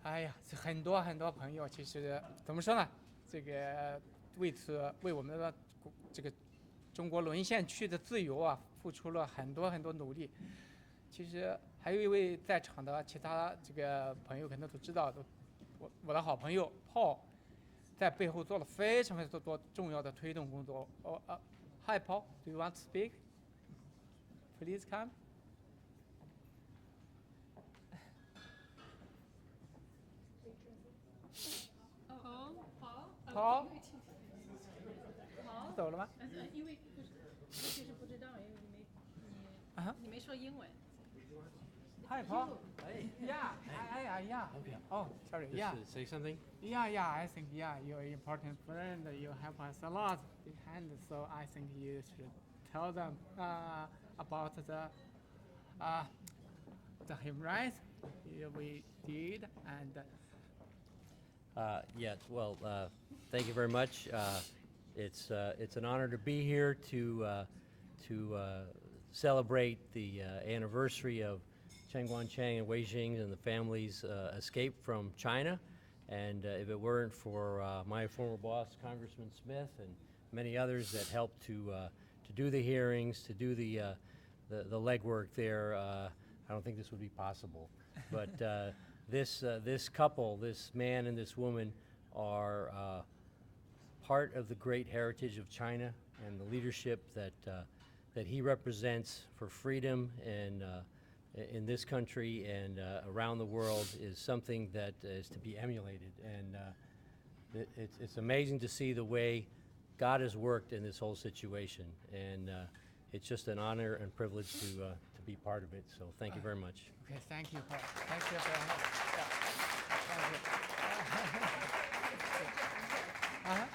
哎呀，很多很多朋友，其实怎么说呢？这个为我们的这个中国沦陷区的自由啊，付出了很多很多努力。其实还有一位在场的其他这个朋友可能都知道的，我的好朋友 Paul 在背后做了非常非常多重要的推动工作。Hi Paul, do you want to speak? Please come. Paul， 走了吗？因为其实不知道，因为你没说英文。Hi Paul. Yeah. Okay. Oh, sorry. Just Yeah. say something. Yeah. I think you're an important friend. You help us a lot behind, so I think you should tell them about the human rights we did and. Thank you very much. It's an honor to be here to celebrate the anniversary of Chen Guangcheng and Wei Jing and the family's escape from China. And if it weren't for my former boss, Congressman Smith, and many others that helped to do the hearings, to do the legwork there, I don't think this would be possible. But this couple, this man and this woman, are part of the great heritage of China and the leadership that he represents for freedom and in this country and around the world is something that is to be emulated. And it's amazing to see the way God has worked in this whole situation. And it's just an honor and privilege to be part of it. So thank you very much. Okay, thank you, Paul. Thank you very much. Yeah. Thank you. Huh?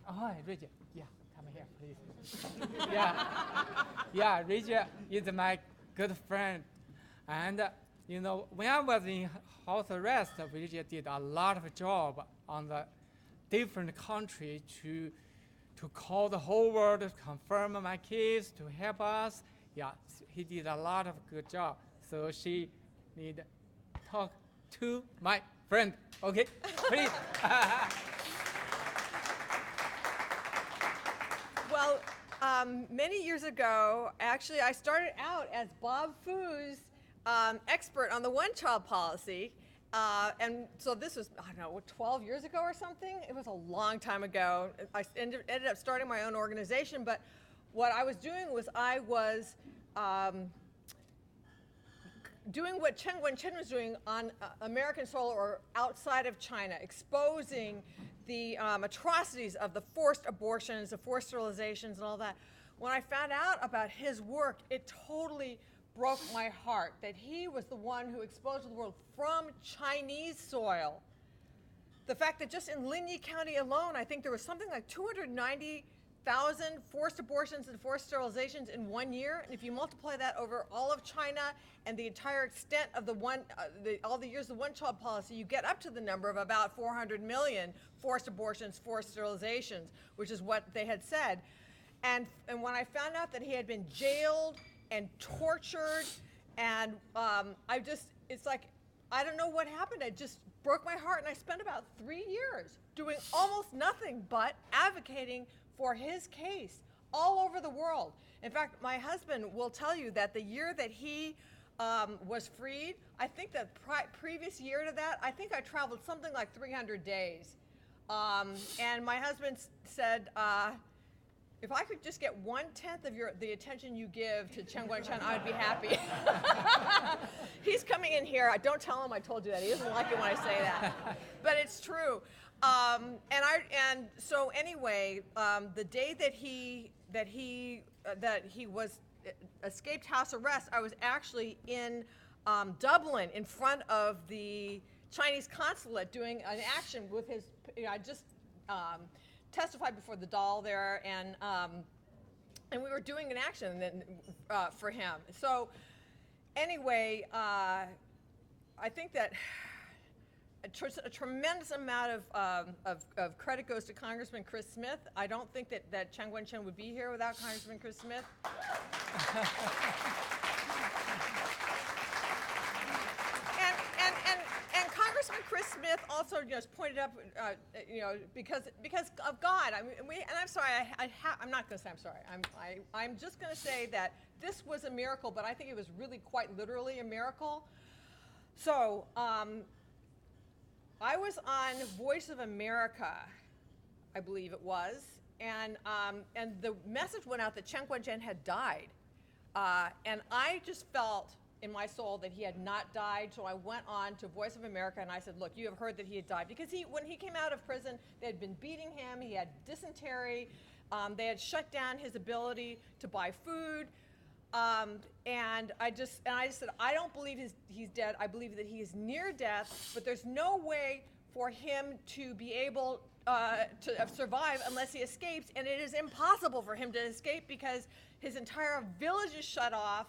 Oh, Reggie. Yeah, come here, please. Yeah, Reggie is my good friend. And, when I was in house arrest, Reggie did a lot of job on the different country to call the whole world, to confirm my case, to help us. Yeah, he did a lot of good job. So she need talk to my friend. Okay, please. Well, many years ago, actually, I started out as Bob Fu's expert on the one-child policy. And so this was, I don't know, 12 years ago or something? It was a long time ago. I ended up starting my own organization, but what I was doing was I was doing what Chen Guangcheng was doing on American soil or outside of China, exposing the atrocities of the forced abortions, the forced sterilizations, and all that. When I found out about his work, it totally broke my heart that he was the one who exposed the world from Chinese soil. The fact that just in Linyi County alone, I think there was something like 290,000 forced abortions and forced sterilizations in 1 year. And if you multiply that over all of China and the entire extent of all the years of the one-child policy, you get up to the number of about 400 million forced abortions, forced sterilizations, which is what they had said. And when I found out that he had been jailed and tortured, and it's like, I don't know what happened. It just broke my heart, and I spent about 3 years doing almost nothing but advocating for his case all over the world. In fact, my husband will tell you that the year that he was freed, I think the previous year to that, I think I traveled something like 300 days. And my husband said, if I could just get 1/10 of the attention you give to Chen Guangcheng, I'd be happy. He's coming in here. Don't tell him I told you that. He doesn't like it when I say that, but it's true. So anyway, the day that he was escaped house arrest, I was actually in Dublin in front of the Chinese consulate doing an action with his. I just testified before the doll there, and we were doing an action for him. So anyway, I think that a tremendous amount of credit goes to Congressman Chris Smith. I don't think that Chen Guangcheng would be here without Congressman Chris Smith. Chris Smith also pointed up, because of God. I mean, and I'm sorry, I'm not going to say I'm sorry. I'm just going to say that this was a miracle, but I think it was really quite literally a miracle. So I was on Voice of America, I believe it was, and the message went out that Chen Guangcheng had died, and I just felt in my soul that he had not died. So I went on to Voice of America and I said, look, you have heard that he had died, because when he came out of prison, they had been beating him. He had dysentery. They had shut down his ability to buy food. And I just said, I don't believe he's dead. I believe that he is near death, but there's no way for him to be able to survive unless he escapes. And it is impossible for him to escape because his entire village is shut off.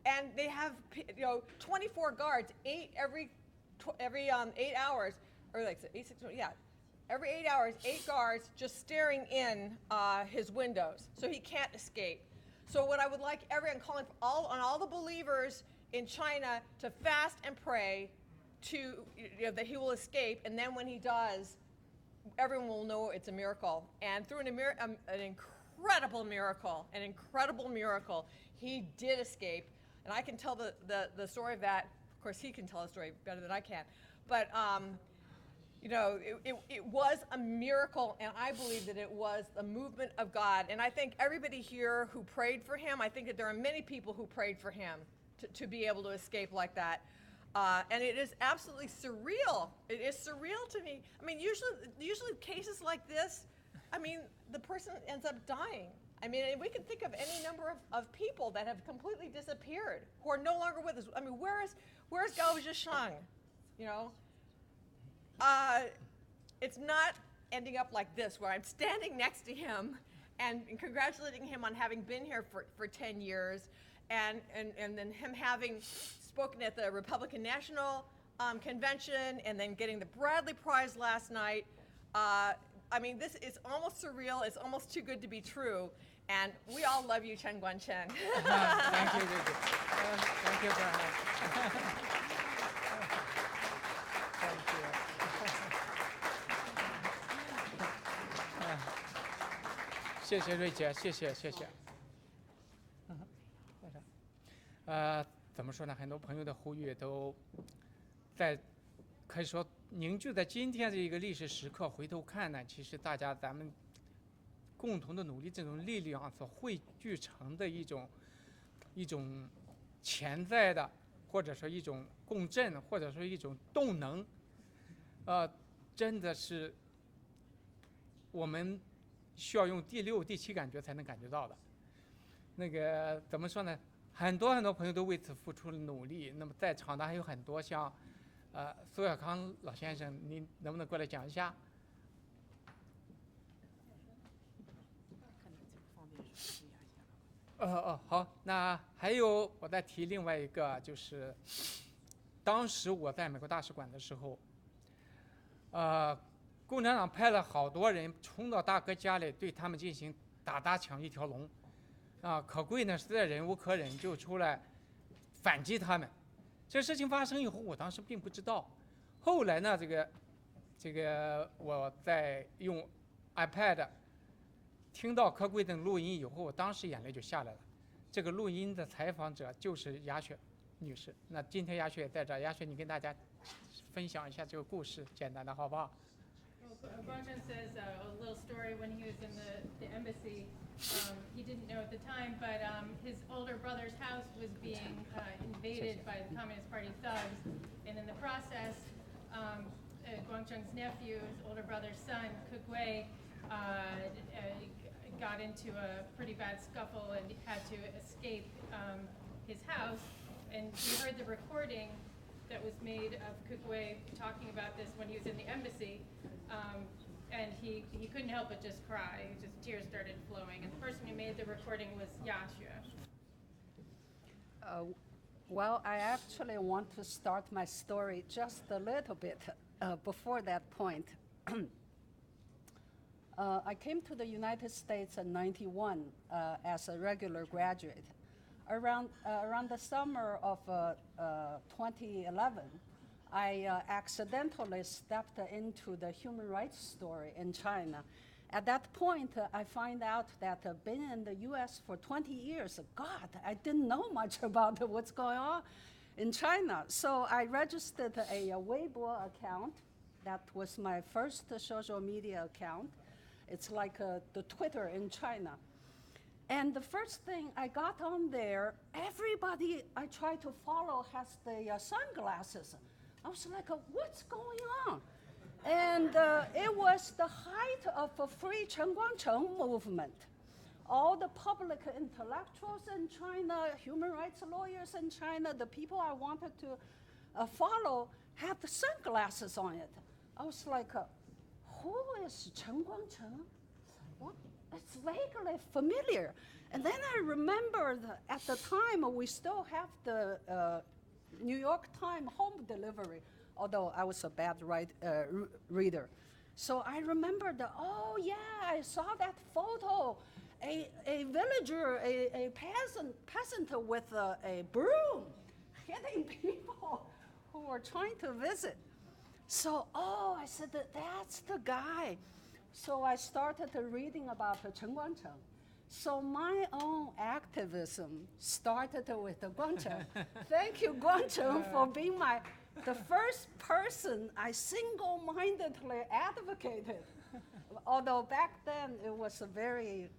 And they have 24 guards, 8 every 8 hours, or like 8, 6, yeah, every 8 hours, 8 guards just staring in his windows, so he can't escape. So what I would like everyone calling on all the believers in China to fast and pray that he will escape, and then when he does, everyone will know it's a miracle. And through an incredible miracle, he did escape. And I can tell the story of that. Of course, he can tell the story better than I can. But, it was a miracle, and I believe that it was the movement of God. And I think everybody here who prayed for him, I think that there are many people who prayed for him to be able to escape like that. And it is absolutely surreal. It is surreal to me. I mean, usually cases like this, I mean, the person ends up dying. I mean, we can think of any number of people that have completely disappeared, who are no longer with us. I mean, where's Gao Zhisheng? It's not ending up like this, where I'm standing next to him and congratulating him on having been here for 10 years, and then him having spoken at the Republican National Convention, and then getting the Bradley Prize last night. I mean, this is almost surreal. It's almost too good to be true. And we all love you, Chen Guangcheng. Thank you, Reggie. Thank you very much. Thank you. 谢谢瑞姐，谢谢。怎么说呢？很多朋友的呼吁都可以说凝聚在今天这一个历史时刻，回头看呢，其实咱们共同的努力，这种力量所汇聚成的一种潜在的，或者说一种共振，或者说一种动能，真的是我们需要用第6、第7感觉才能感觉到的。那个怎么说呢？很多朋友都为此付出了努力。那么在场的还有很多，像苏小康老先生，您能不能过来讲一下？好，那还有我再提另外一个，就是当时我在美国大使馆的时候，共产党派了好多人冲到大哥家里，对他们进行打抢一条龙，可贵呢实在忍无可忍，就出来反击他们。这事情发生以后，我当时并不知道。后来呢，这个我在用 iPad 听到柯贵的录音以后，我当时眼泪就下来了。这个录音的采访者就是雅雪女士。那今天雅雪也在这儿，雅雪你跟大家分享一下这个故事，简单的好不好？ Guangcheng says a little story when he was in the embassy. He didn't know at the time, but his older brother's house was being invaded by the Communist Party thugs, and in the process, Guangcheng's nephew, his older brother's son, Kugui, got into a pretty bad scuffle and had to escape his house. And we heard the recording that was made of Kugui talking about this when he was in the embassy. And he couldn't help but just cry. Just tears started flowing. And the person who made the recording was Yaxue. Well, I actually want to start my story just a little bit before that point. I came to the United States in '91 as a regular graduate. Around the summer of 2011, I accidentally stepped into the human rights story in China. At that point, I find out that being in the US for 20 years, God, I didn't know much about what's going on in China. So I registered a Weibo account. That was my first social media account. It's like the Twitter in China. And the first thing I got on there, everybody I try to follow has the sunglasses. I was like, what's going on? And it was the height of a free Chen Guangcheng movement. All the public intellectuals in China, human rights lawyers in China, the people I wanted to follow had the sunglasses on it. I was like, who is Chen Guangcheng? What? It's vaguely familiar. And then I remembered at the time we still have the New York Times home delivery, although I was a bad reader. So I remembered, oh yeah, I saw that photo, a villager, a peasant with a broom hitting people who were trying to visit. So, I said, that's the guy. So I started reading about Chen Guangcheng. So my own activism started with Guangcheng. Thank you, Guangcheng, for being the first person I single-mindedly advocated. Although back then it was very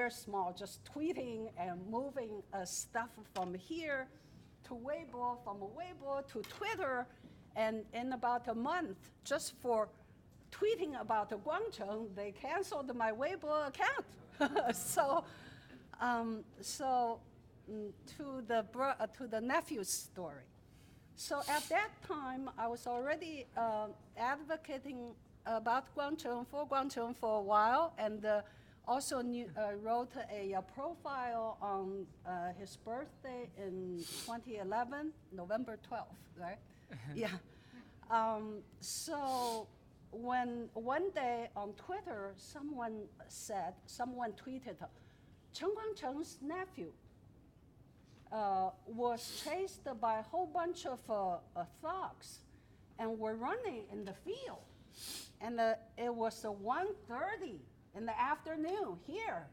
small, just tweeting and moving stuff from here to Weibo, from Weibo to Twitter, and in about a month, just for tweeting about Guangcheng, they canceled my Weibo account. To the nephew's story. So at that time, I was already advocating about Guangcheng for a while, and also wrote a profile on his birthday in 2011, November 12th, right? Yeah. So when one day on Twitter, someone tweeted, Chen Guangcheng's nephew was chased by a whole bunch of thugs and were running in the field. And it was 1:30 in the afternoon here.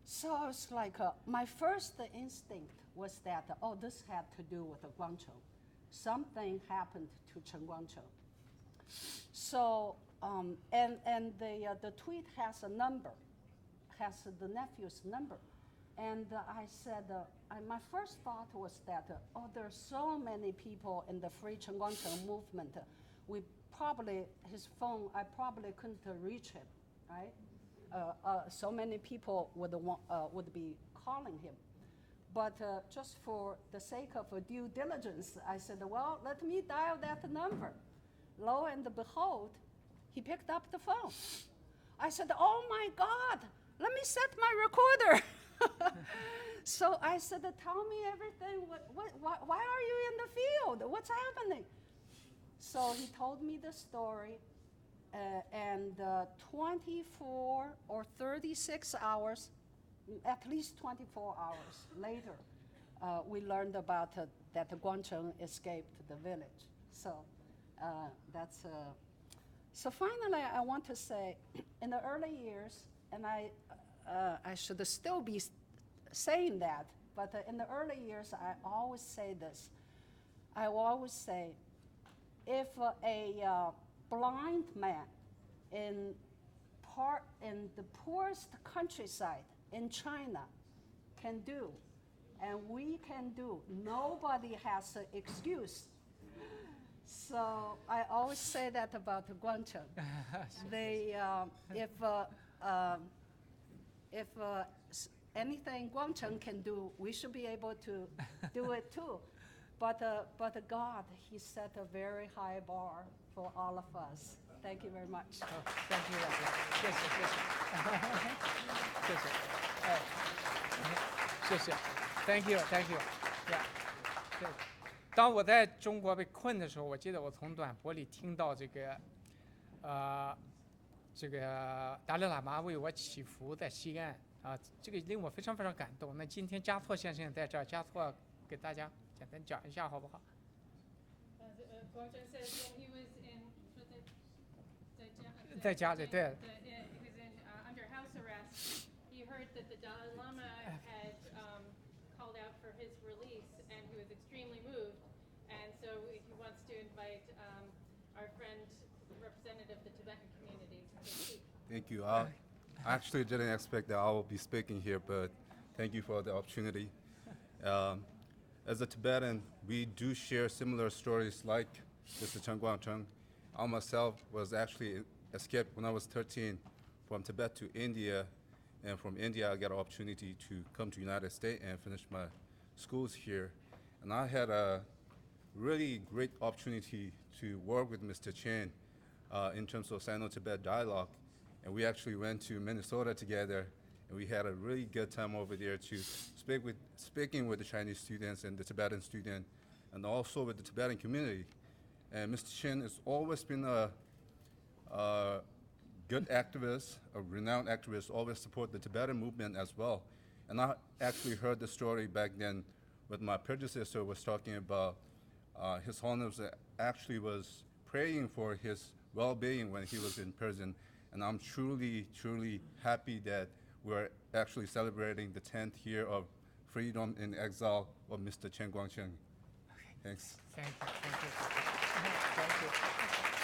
So I was like, my first instinct was that, this had to do with Guangcheng. Something happened to Chen Guangcheng. So, and the tweet has a number, has the nephew's number. And I said, my first thought was that, there's so many people in the Free Chen Guangcheng movement. His phone, I probably couldn't reach him, right? So many people would be calling him. But just for the sake of due diligence, I said, well, let me dial that number. Lo and behold, he picked up the phone. I said, oh my God, let me set my recorder. So I said, tell me everything. Why are you in the field? What's happening? So he told me the story, and 24 or 36 hours, at least 24 hours later, we learned about that Guangcheng escaped the village. So so finally, I want to say, in the early years, and I should still be saying that, but in the early years, I always say this. I will always say, if a blind man in the poorest countryside in China can do, and we can do, nobody has an excuse. So I always say that about Guangcheng. If anything Guangcheng can do, we should be able to do it too. But God, He set a very high bar for all of us. Thank you very much. Thank you. 谢谢。Thank you. Yeah. 当我在中国被困的时候，我记得我从短波里听到这个达赖喇嘛为我祈福在西安啊，这个令我非常非常感动。那今天嘉措先生在这儿，嘉措给大家简单讲一下好不好？ Guangcheng says when he was in, was it 在家里，对。 he was in under house arrest. He heard that the Dalai Lama had called out for his release, and he was extremely moved. And so he wants to invite our friend, representative of the Tibetan community, to speak. Thank you. I actually didn't expect that I will be speaking here, but thank you for the opportunity. As a Tibetan, we do share similar stories like Mr. Chen Guangcheng. I myself was actually escaped when I was 13 from Tibet to India, and from India I got an opportunity to come to United States and finish my schools here. And I had a really great opportunity to work with Mr. Chen in terms of Sino-Tibet dialogue. And we actually went to Minnesota together, and we had a really good time over there to speaking with the Chinese students and the Tibetan student, and also with the Tibetan community. And Mr. Chen has always been a good activist, a renowned activist, always support the Tibetan movement as well. And I actually heard the story back then when my predecessor was talking about His Holiness actually was praying for his well-being when he was in prison. And I'm truly, truly happy that we're actually celebrating the 10th year of freedom in exile of Mr. Chen Guangcheng. Thanks. Thank you. Thank you. Thank you.